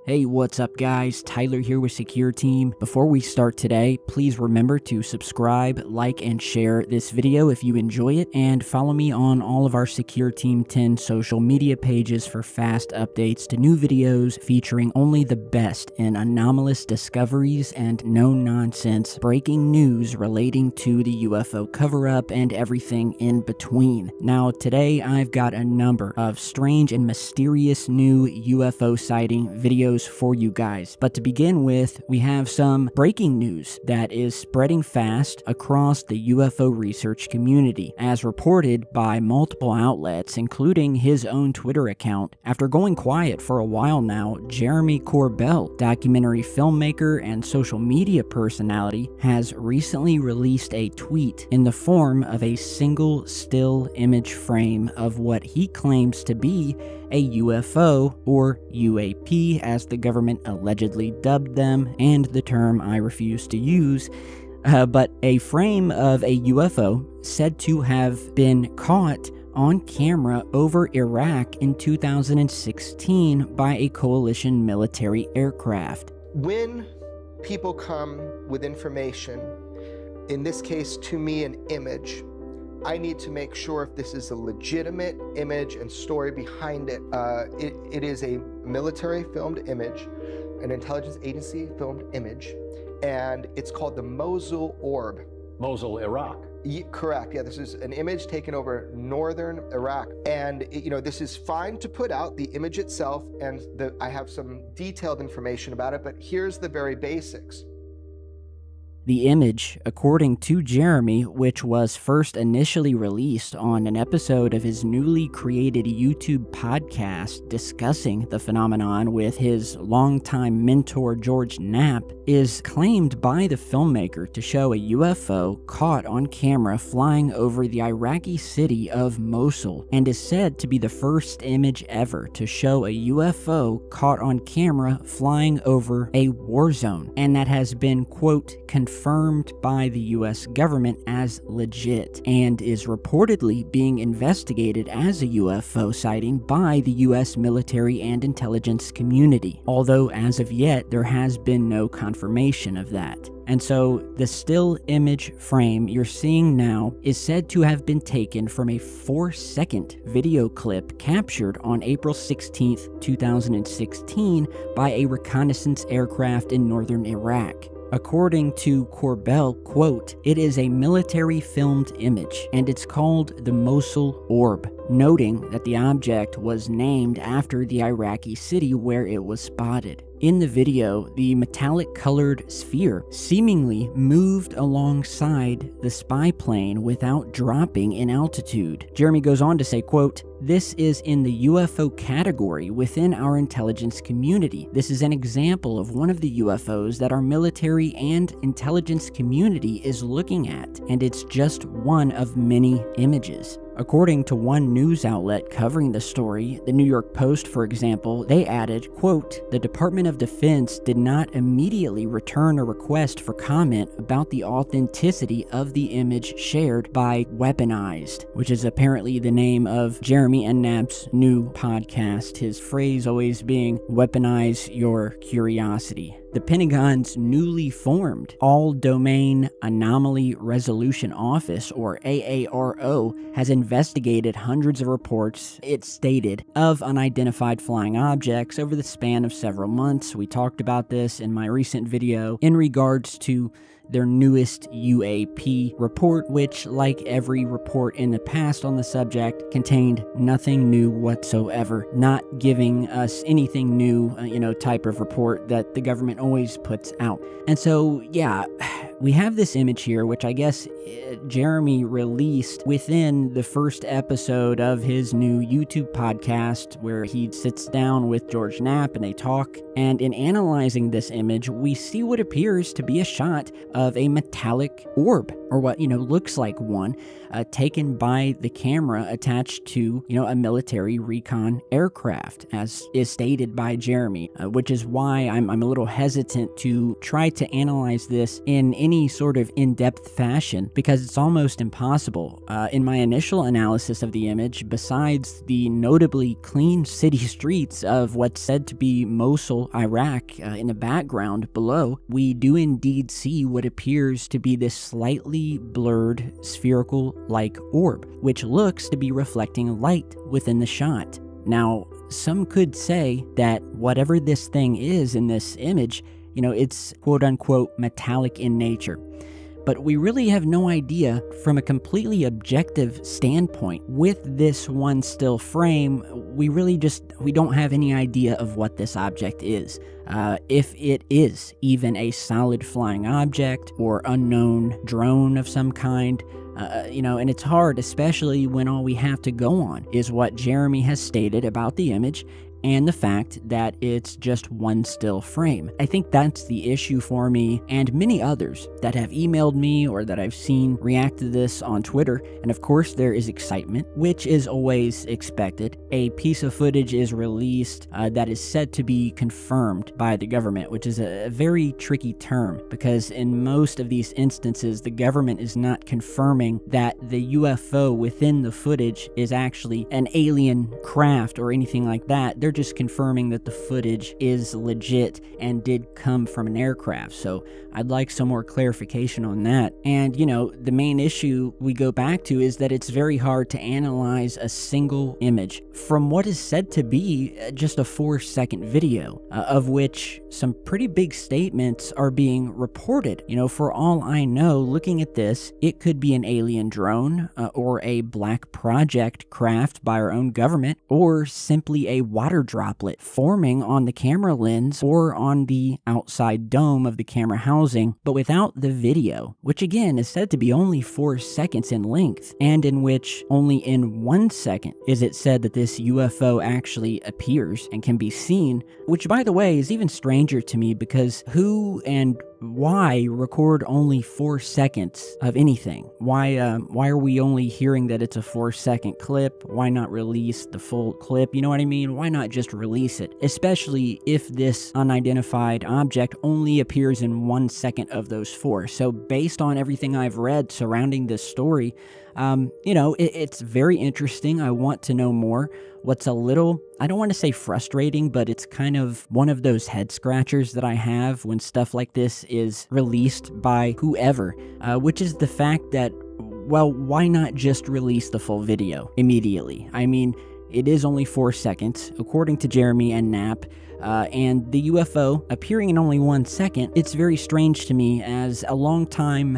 Hey, what's up guys? Tyler here with Secure Team. Before we start today, please remember to subscribe, like, and share this video if you enjoy it, and follow me on all of our Secure Team 10 social media pages for fast updates to new videos featuring only the best in anomalous discoveries and no-nonsense breaking news relating to the UFO cover-up and everything in between. Now, today I've got a number of strange and mysterious new UFO sighting videos for you guys. But to begin with, we have some breaking news that is spreading fast across the UFO research community, as reported by multiple outlets, including his own Twitter account. After going quiet for a while now, Jeremy Corbell, documentary filmmaker and social media personality, has recently released a tweet in the form of a single still image frame of what he claims to be a UFO, or UAP as the government allegedly dubbed them, and the term I refuse to use, but a frame of a UFO said to have been caught on camera over Iraq in 2016 by a coalition military aircraft. When people come with information, in this case to me an image, I need to make sure if this is a legitimate image and story behind it. It is a military filmed image, an intelligence agency filmed image, and it's called the Mosul orb. Mosul, Iraq. Correct, yeah, this is an image taken over northern Iraq. And this is fine to put out, the image itself, and I have some detailed information about it, but here's the very basics. The image, according to Jeremy, which was first initially released on an episode of his newly created YouTube podcast discussing the phenomenon with his longtime mentor George Knapp, is claimed by the filmmaker to show a UFO caught on camera flying over the Iraqi city of Mosul, and is said to be the first image ever to show a UFO caught on camera flying over a war zone, and that has been, quote, confirmed by the US government as legit, and is reportedly being investigated as a UFO sighting by the US military and intelligence community, although as of yet there has been no confirmation of that. And so the still image frame you're seeing now is said to have been taken from a 4-second video clip captured on April 16th, 2016 by a reconnaissance aircraft in northern Iraq. According to Corbell, quote, "It is a military filmed image, and it's called the Mosul orb," noting that the object was named after the Iraqi city where it was spotted. In the video, the metallic-colored sphere seemingly moved alongside the spy plane without dropping in altitude. Jeremy goes on to say, quote, "This is in the UFO category within our intelligence community. This is an example of one of the UFOs that our military and intelligence community is looking at, and it's just one of many images." According to one news outlet covering the story, the New York Post, for example, they added, quote, "The Department of Defense did not immediately return a request for comment about the authenticity of the image shared by Weaponized," which is apparently the name of Jeremy and Knapp's new podcast, his phrase always being, "Weaponize your curiosity." The Pentagon's newly formed All-Domain Anomaly Resolution Office, or AARO, has investigated hundreds of reports, it stated, of unidentified flying objects over the span of several months. We talked about this in my recent video in regards to their newest UAP report, which, like every report in the past on the subject, contained nothing new whatsoever, not giving us anything new, type of report that the government always puts out. And so, yeah, we have this image here, which I guess Jeremy released within the first episode of his new YouTube podcast, where he sits down with George Knapp and they talk. And in analyzing this image, we see what appears to be a shot of a metallic orb, or what, looks like one, taken by the camera attached to, a military recon aircraft, as is stated by Jeremy, which is why I'm a little hesitant to try to analyze this in any any sort of in-depth fashion because it's almost impossible. In my initial analysis of the image, besides the notably clean city streets of what's said to be Mosul, Iraq, in the background below, we do indeed see what appears to be this slightly blurred spherical-like orb, which looks to be reflecting light within the shot. Now, some could say that whatever this thing is in this image, it's quote-unquote metallic in nature. But we really have no idea from a completely objective standpoint. With this one still frame, we don't have any idea of what this object is. If it is even a solid flying object or unknown drone of some kind, and it's hard, especially when all we have to go on is what Jeremy has stated about the image and the fact that it's just one still frame. I think that's the issue for me and many others that have emailed me or that I've seen react to this on Twitter. And of course, there is excitement, which is always expected. A piece of footage is released that is said to be confirmed by the government, which is a very tricky term because in most of these instances, the government is not confirming that the UFO within the footage is actually an alien craft or anything like that. They're just confirming that the footage is legit and did come from an aircraft. So I'd like some more clarification on that. And, the main issue we go back to is that it's very hard to analyze a single image from what is said to be just a 4-second video, of which some pretty big statements are being reported. For all I know, looking at this, it could be an alien drone or a black project craft by our own government or simply a water droplet forming on the camera lens or on the outside dome of the camera housing, but without the video, which again is said to be only 4 seconds in length, and in which only in 1 second is it said that this UFO actually appears and can be seen, which by the way is even stranger to me because who and why record only 4 seconds of anything? Why are we only hearing that it's a 4-second clip? Why not release the full clip? You know what I mean? Why not just release it? Especially if this unidentified object only appears in 1 second of those 4. So based on everything I've read surrounding this story, it's very interesting. I want to know more. What's a little, I don't want to say frustrating, but it's kind of one of those head scratchers that I have when stuff like this is released by whoever, which is the fact that, well, why not just release the full video immediately? I mean, it is only 4 seconds, according to Jeremy and Knapp. And the UFO appearing in only 1 second, it's very strange to me as a long time,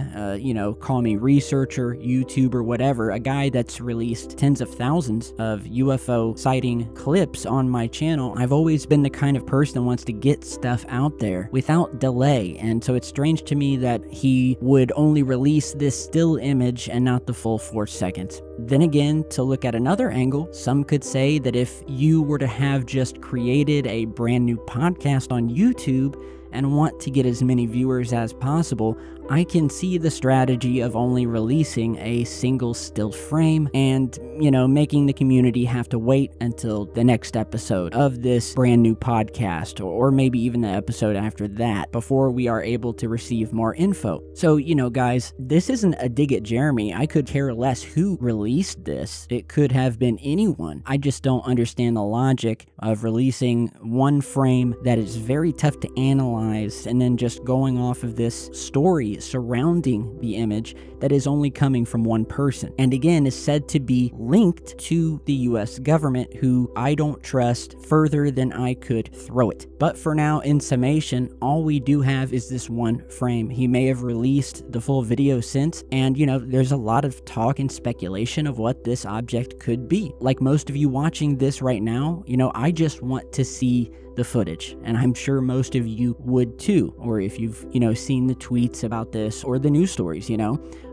call me researcher, YouTuber, whatever, a guy that's released tens of thousands of UFO sighting clips on my channel. I've always been the kind of person that wants to get stuff out there without delay, and so it's strange to me that he would only release this still image and not the full 4 seconds. Then again, to look at another angle, some could say that if you were to have just created a brand new podcast on YouTube and want to get as many viewers as possible, I can see the strategy of only releasing a single still frame and, making the community have to wait until the next episode of this brand new podcast, or maybe even the episode after that, before we are able to receive more info. So, guys, this isn't a dig at Jeremy. I could care less who released this. It could have been anyone. I just don't understand the logic of releasing one frame that is very tough to analyze and then just going off of this story surrounding the image that is only coming from one person, and again is said to be linked to the US government, who I don't trust further than I could throw it. But for now, in summation, all we do have is this one frame. He may have released the full video since, and there's a lot of talk and speculation of what this object could be. Like most of you watching this right now, I just want to see the footage, and I'm sure most of you would too, or if you've seen the tweets about this or the news stories.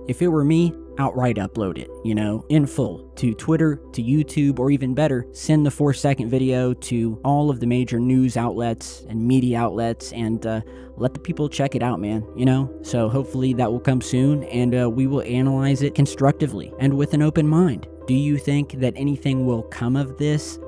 If it were me, outright upload it in full to Twitter, to YouTube, or even better, send the 4-second video to all of the major news outlets and media outlets and let the people check it out, man. So hopefully that will come soon, and we will analyze it constructively and with an open mind. Do you think that anything will come of this,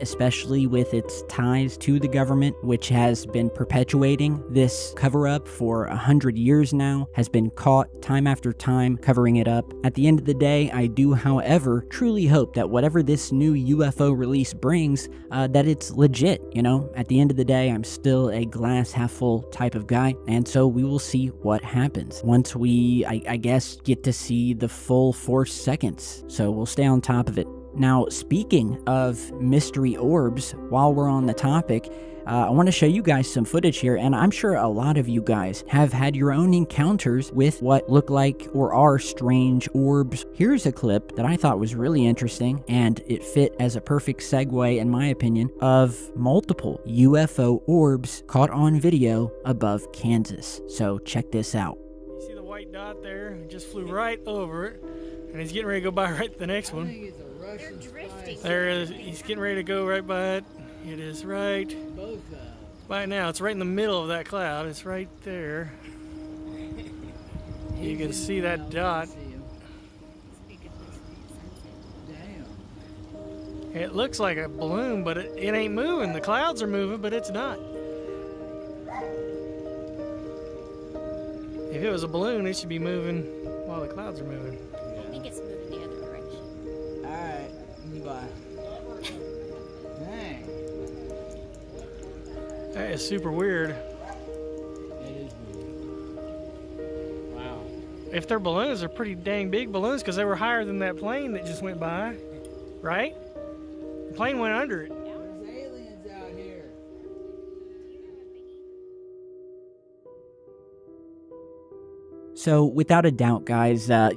especially with its ties to the government, which has been perpetuating this cover-up for 100 years now, has been caught time after time covering it up? At the end of the day, I do, however, truly hope that whatever this new UFO release brings, that it's legit, you know? At the end of the day, I'm still a glass half full type of guy, and so we will see what happens once we, I guess, get to see the full 4 seconds. So we'll stay on top of it. Now, speaking of mystery orbs, while we're on the topic, I want to show you guys some footage here, and I'm sure a lot of you guys have had your own encounters with what look like or are strange orbs. Here's a clip that I thought was really interesting, and it fit as a perfect segue, in my opinion, of multiple UFO orbs caught on video above Kansas. So check this out. You see the white dot there? It just flew right over it, and he's getting ready to go by right to the next one. There it is. He's getting ready to go right by it. It is right by now. It's right in the middle of that cloud. It's right there. You can see that dot. It looks like a balloon, but it ain't moving. The clouds are moving, but it's not. If it was a balloon, it should be moving while the clouds are moving. I think it's moving the other direction. Alright, bye. Dang. That is super weird. It is weird. Wow. If they're balloons, they're pretty dang big balloons because they were higher than that plane that just went by, right? The plane went under it. There's aliens out here. So, without a doubt, guys, of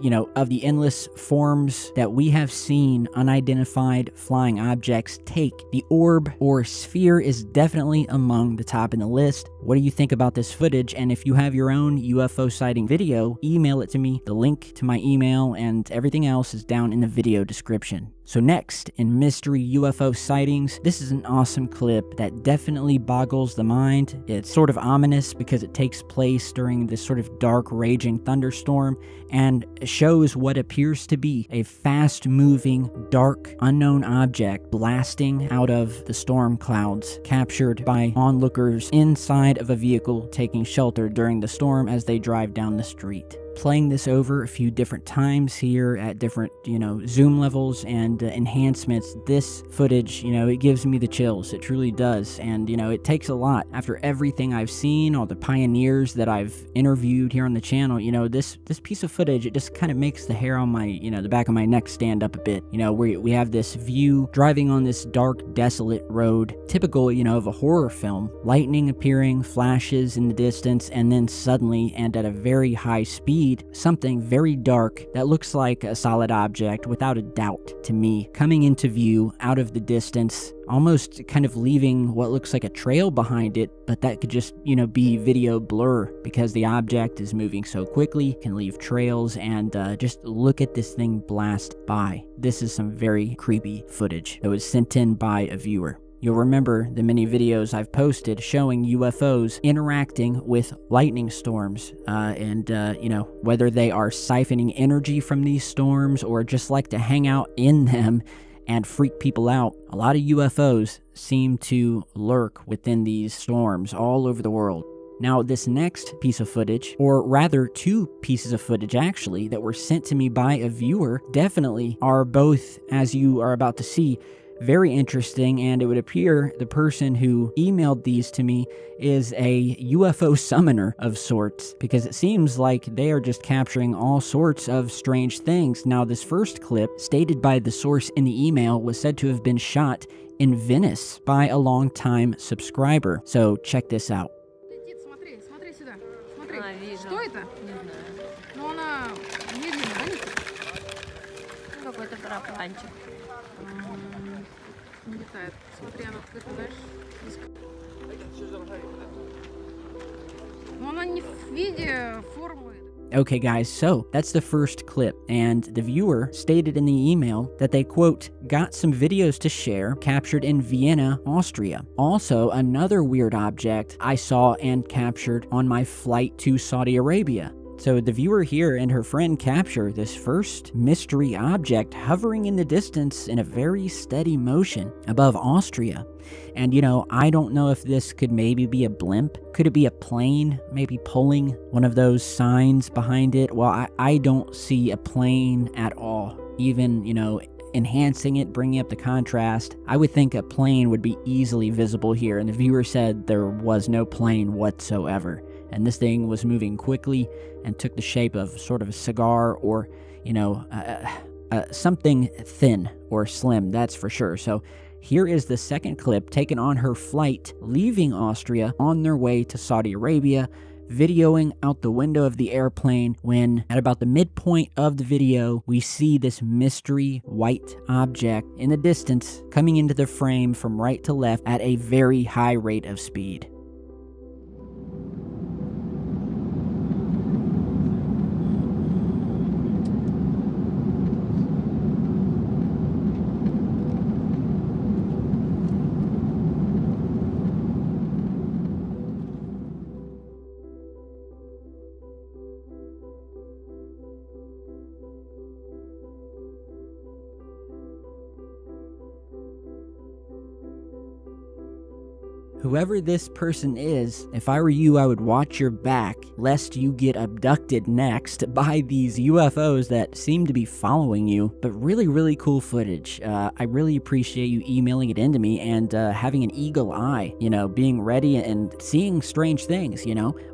the endless forms that we have seen unidentified flying objects take, the orb or sphere is definitely among the top in the list. What do you think about this footage? And if you have your own UFO sighting video, email it to me. The link to my email and everything else is down in the video description. So next, in mystery UFO sightings, this is an awesome clip that definitely boggles the mind. It's sort of ominous because it takes place during this sort of dark, raging thunderstorm and shows what appears to be a fast-moving, dark, unknown object blasting out of the storm clouds, captured by onlookers inside of a vehicle taking shelter during the storm as they drive down the street. Playing this over a few different times here at different, zoom levels and enhancements, this footage, it gives me the chills. It truly does. And, it takes a lot. After everything I've seen, all the pioneers that I've interviewed here on the channel, this piece of footage, it just kind of makes the hair on my, the back of my neck stand up a bit. We have this view driving on this dark, desolate road, typical, of a horror film, lightning appearing, flashes in the distance, and then suddenly and at a very high speed, something very dark that looks like a solid object, without a doubt to me, coming into view out of the distance, almost kind of leaving what looks like a trail behind it, but that could just, be video blur because the object is moving so quickly, can leave trails, and just look at this thing blast by. This is some very creepy footage that was sent in by a viewer. You'll remember the many videos I've posted showing UFOs interacting with lightning storms, and whether they are siphoning energy from these storms or just like to hang out in them and freak people out. A lot of UFOs seem to lurk within these storms all over the world. Now, this next piece of footage, or rather 2 pieces of footage actually, that were sent to me by a viewer, definitely are both, as you are about to see, very interesting, and it would appear the person who emailed these to me is a UFO summoner of sorts, because it seems like they are just capturing all sorts of strange things. Now, this first clip, stated by the source in the email, was said to have been shot in Venice by a longtime subscriber. So check this out. Смотри сюда. Смотри. Что это? Не знаю. Но она медленно, да, летит? Какой-то барабанчик. Летает. Смотри, она где-то дальше. Но она не в виде формы. Okay, guys, so that's the first clip, and the viewer stated in the email that they, quote, got some videos to share captured in Vienna, Austria. Also, another weird object I saw and captured on my flight to Saudi Arabia. So the viewer here and her friend capture this first mystery object hovering in the distance in a very steady motion above Austria. And, I don't know if this could maybe be a blimp. Could it be a plane maybe pulling one of those signs behind it? Well, I don't see a plane at all. Even, enhancing it, bringing up the contrast, I would think a plane would be easily visible here. And the viewer said there was no plane whatsoever. And this thing was moving quickly and took the shape of sort of a cigar or, something thin or slim, that's for sure. So here is the second clip taken on her flight leaving Austria on their way to Saudi Arabia, videoing out the window of the airplane when, at about the midpoint of the video, we see this mystery white object in the distance coming into the frame from right to left at a very high rate of speed. Whoever this person is, if I were you, I would watch your back, lest you get abducted next by these UFOs that seem to be following you. But really, really cool footage. I really appreciate you emailing it into me and having an eagle eye, being ready and seeing strange things,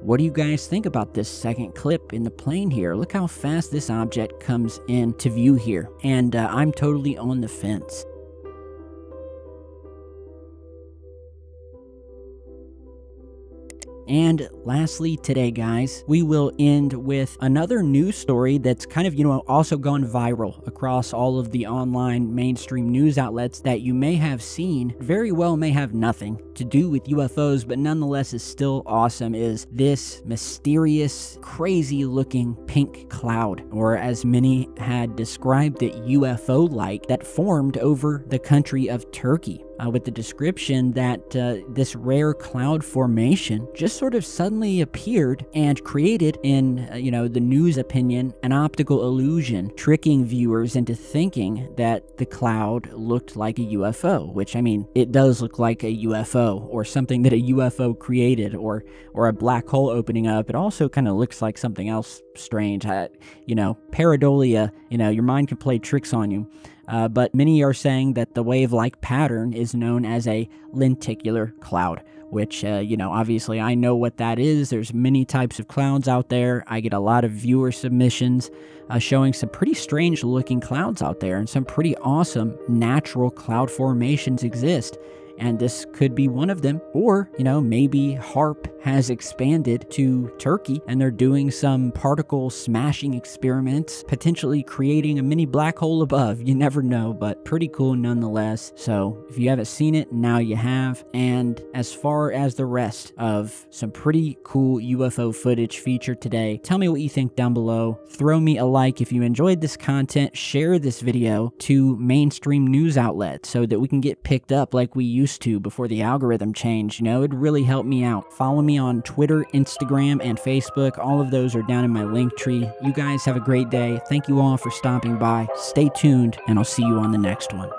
What do you guys think about this second clip in the plane here? Look how fast this object comes into view here. And I'm totally on the fence. And lastly today, guys, we will end with another news story that's kind of, also gone viral across all of the online mainstream news outlets that you may have seen, very well may have nothing to do with UFOs, but nonetheless is still awesome, is this mysterious, crazy-looking pink cloud, or as many had described it, UFO-like, that formed over the country of Turkey. With the description that this rare cloud formation just sort of suddenly appeared and created, in the news opinion, an optical illusion, tricking viewers into thinking that the cloud looked like a UFO, which, it does look like a UFO, or something that a UFO created, or a black hole opening up. It also kind of looks like something else strange. Pareidolia, your mind can play tricks on you. But many are saying that the wave-like pattern is known as a lenticular cloud, which, obviously I know what that is. There's many types of clouds out there. I get a lot of viewer submissions showing some pretty strange-looking clouds out there, and some pretty awesome natural cloud formations exist. And this could be one of them. Or, maybe HARP has expanded to Turkey and they're doing some particle smashing experiments, potentially creating a mini black hole above. You never know, but pretty cool nonetheless. So if you haven't seen it, now you have. And as far as the rest of some pretty cool UFO footage featured today, tell me what you think down below. Throw me a like if you enjoyed this content. Share this video to mainstream news outlets so that we can get picked up like we used to before the algorithm changed. It'd really help me out. Follow me on Twitter, Instagram, and Facebook. All of those are down in my link tree. You guys have a great day. Thank you all for stopping by. Stay tuned, and I'll see you on the next one.